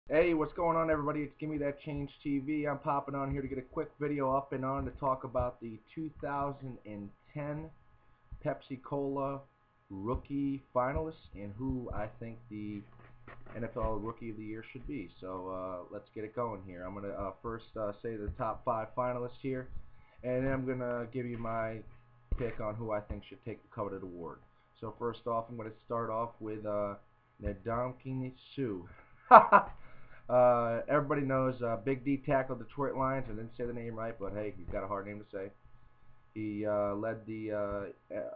Hey, what's going on, everybody? It's Gimme That Change TV. I'm popping on here to get a quick video up and on to talk about the 2010 Pepsi Cola Rookie Finalists and who I think the NFL Rookie of the Year should be. So let's get it going here. I'm going to first say the top 5 finalists here, and then I'm going to give you my pick on who I think should take the coveted award. So first off, I'm going to start off with Ndamukong Suh. Everybody knows Big D tackle Detroit Lions. I didn't say the name right, but hey, he's got a hard name to say. He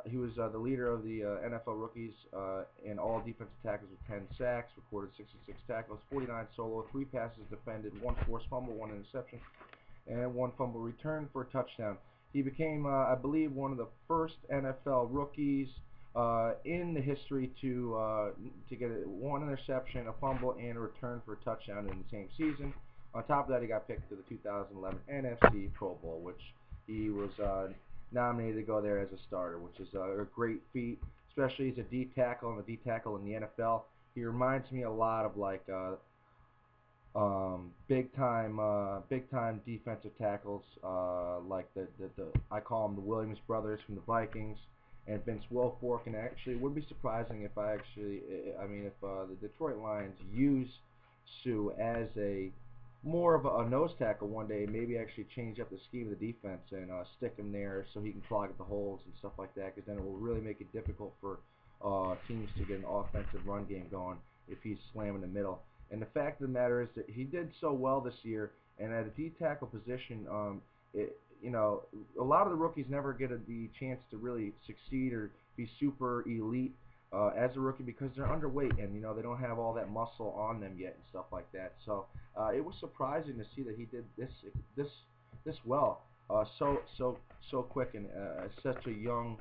he was the leader of the NFL rookies in all defensive tackles with 10 sacks, recorded 66 tackles, 49 solo, 3 passes defended, 1 forced fumble, 1 interception, and 1 fumble return for a touchdown. He became, I believe, one of the first NFL rookies in the history to get 1 interception, a fumble, and a return for a touchdown in the same season. On top of that, he got picked to the 2011 NFC Pro Bowl, which he was nominated to go there as a starter, which is a great feat, especially as a D tackle and a D tackle in the NFL. He reminds me a lot of like big time defensive tackles, like the I call them the Williams brothers from the Vikings, and Vince Wilfork. And actually, it would be surprising if if the Detroit Lions use Suh as a more of a nose tackle one day, maybe actually change up the scheme of the defense and stick him there so he can clog up the holes and stuff like that, because then it will really make it difficult for teams to get an offensive run game going if he's slamming the middle. And the fact of the matter is that he did so well this year, and at a D tackle position, a lot of the rookies never get the chance to really succeed or be super elite as a rookie because they're underweight and they don't have all that muscle on them yet and stuff like that. So it was surprising to see that he did this well so quick and such a young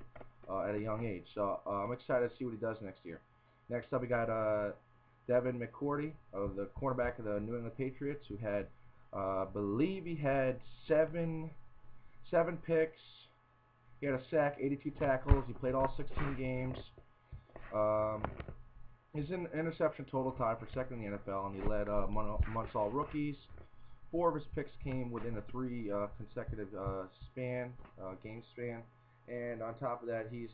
at a young age. So I'm excited to see what he does next year. Next up, we got Devin McCourty, the cornerback of the New England Patriots, who had, I believe he had seven picks. He had a sack, 82 tackles. He played all 16 games. His interception total tied for second in the NFL, and he led amongst all rookies. 4 of his picks came within a 3 consecutive game span, and on top of that, he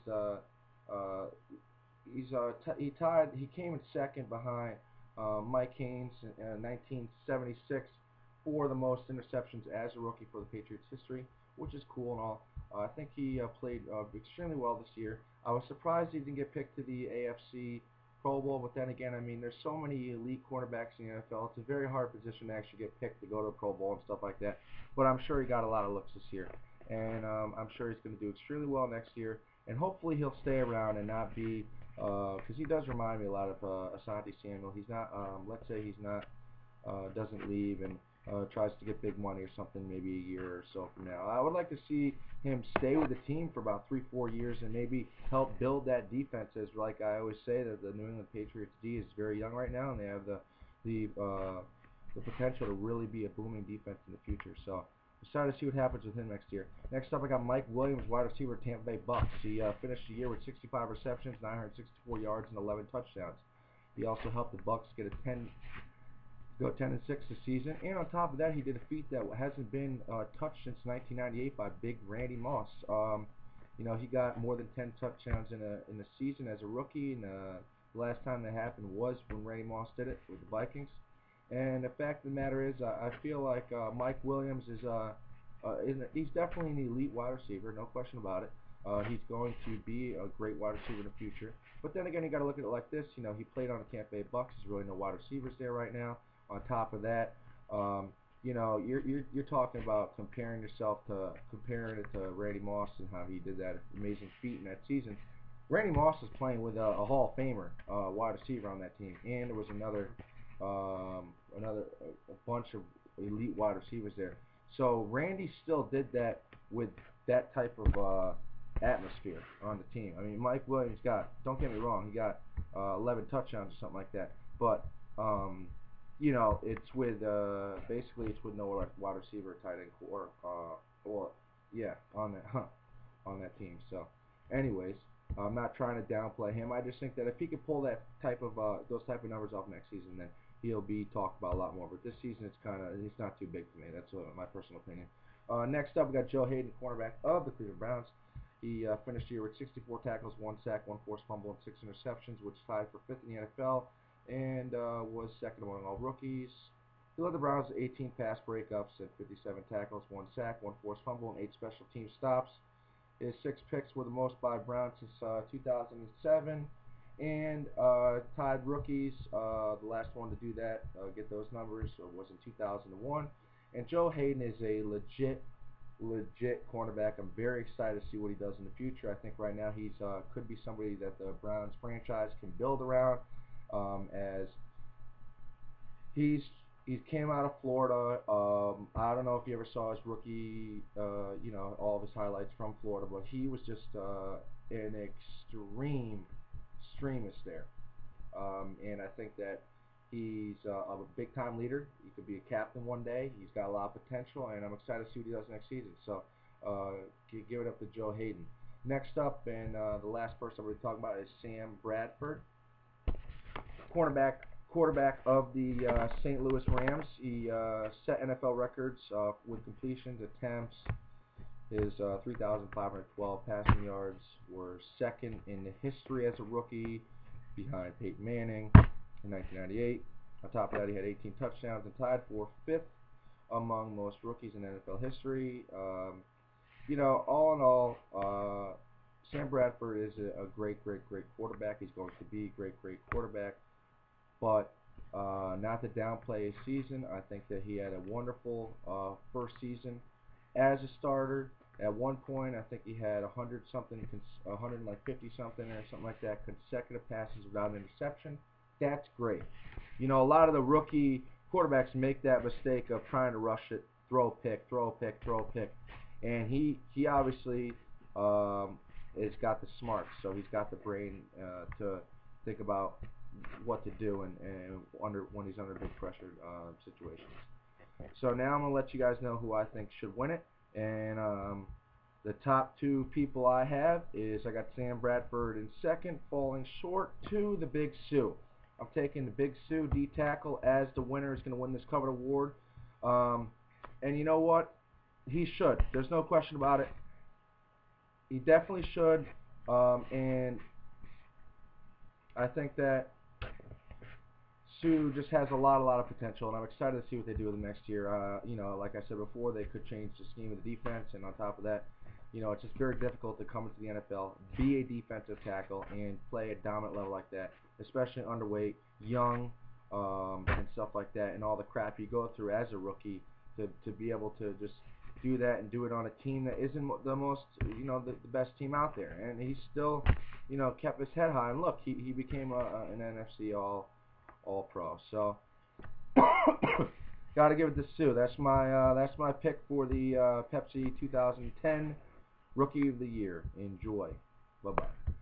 came in second behind Mike Haynes in 1976 for the most interceptions as a rookie for the Patriots history, which is cool and all. I think he played extremely well this year. I was surprised he didn't get picked to the AFC Pro Bowl, but then again, I mean, there's so many elite cornerbacks in the NFL. It's a very hard position to actually get picked to go to a Pro Bowl and stuff like that. But I'm sure he got a lot of looks this year, and I'm sure he's going to do extremely well next year. And hopefully he'll stay around and not be, because he does remind me a lot of Asante Samuel. He's not, let's say he's not, doesn't leave and tries to get big money or something maybe a year or so from now. I would like to see him stay with the team for about 3-4 years and maybe help build that defense. As like I always say, that the New England Patriots D is very young right now, and they have the potential to really be a booming defense in the future. So excited to see what happens with him next year. Next up, I got Mike Williams, wide receiver, Tampa Bay Bucks. He finished the year with 65 receptions, 964 yards, and 11 touchdowns. He also helped the Bucks get go 10-6 this season, and on top of that, he did a feat that hasn't been touched since 1998 by Big Randy Moss. He got more than 10 touchdowns in a season as a rookie, and the last time that happened was when Randy Moss did it with the Vikings. And the fact of the matter is, I feel like Mike Williams is he's definitely an elite wide receiver, no question about it. He's going to be a great wide receiver in the future. But then again, you got to look at it like this. He played on the Tampa Bay Bucks. There's really no wide receivers there right now. On top of that, you're talking about comparing it to Randy Moss and how he did that amazing feat in that season. Randy Moss is playing with a Hall of Famer wide receiver on that team, and there was a bunch of elite wide receivers there. So Randy still did that with that type of atmosphere on the team. I mean, Mike Williams don't get me wrong, he got 11 touchdowns or something like that, but it's with basically it's with no wide receiver, tight end, or on that team. So, anyways, I'm not trying to downplay him. I just think that if he could pull that type of those type of numbers off next season, then he'll be talked about a lot more. But this season, it's not too big for me. That's my personal opinion. Next up, we got Joe Hayden, cornerback of the Cleveland Browns. He finished the year with 64 tackles, 1 sack, 1 forced fumble, and 6 interceptions, which tied for 5th in the NFL, and was second among all rookies. He led the Browns to 18 pass breakups and 57 tackles, 1 sack, 1 forced fumble, and 8 special team stops. His 6 picks were the most by Browns since 2007, and tied rookies. The last one to do that, get those numbers, was in 2001. And Joe Hayden is a legit cornerback. I'm very excited to see what he does in the future. I think right now he's could be somebody that the Browns franchise can build around, as he came out of Florida. I don't know if you ever saw his rookie, all of his highlights from Florida, but he was just an extremist there. And I think that he's a big-time leader. He could be a captain one day. He's got a lot of potential, and I'm excited to see what he does next season. So give it up to Joe Hayden. Next up, and the last person I'm going to be talking about is Sam Bradford, quarterback of the St. Louis Rams. He set NFL records with completions, attempts. His 3,512 passing yards were second in the history as a rookie, behind Peyton Manning in 1998. On top of that, he had 18 touchdowns and tied for 5th among most rookies in NFL history. All in all, Sam Bradford is a great quarterback. He's going to be a great quarterback. But not to downplay his season, I think that he had a wonderful first season as a starter. At one point, I think he had 150-something or something like that, consecutive passes without an interception. That's great. A lot of the rookie quarterbacks make that mistake of trying to rush it, throw a pick. And he obviously has got the smarts, so he's got the brain to think about what to do and when he's under big pressure situations. So now I'm going to let you guys know who I think should win it. And the top 2 people I have is, I got Sam Bradford in second, falling short to the Big Sue. I'm taking the Big Sue D-tackle as the winner. Is going to win this coveted award. And you know what? He should. There's no question about it. He definitely should. And I think that Sue just has a lot of potential, and I'm excited to see what they do with him next year. Like I said before, they could change the scheme of the defense, and on top of that, it's just very difficult to come into the NFL, be a defensive tackle, and play at dominant level like that, especially underweight, young, and stuff like that, and all the crap you go through as a rookie to be able to just do that and do it on a team that isn't the most, the best team out there. And he still, kept his head high, and look, he became an NFC All-Pro. So got to give it to Sue. That's my pick for the Pepsi 2010 Rookie of the Year. Enjoy. Bye-bye.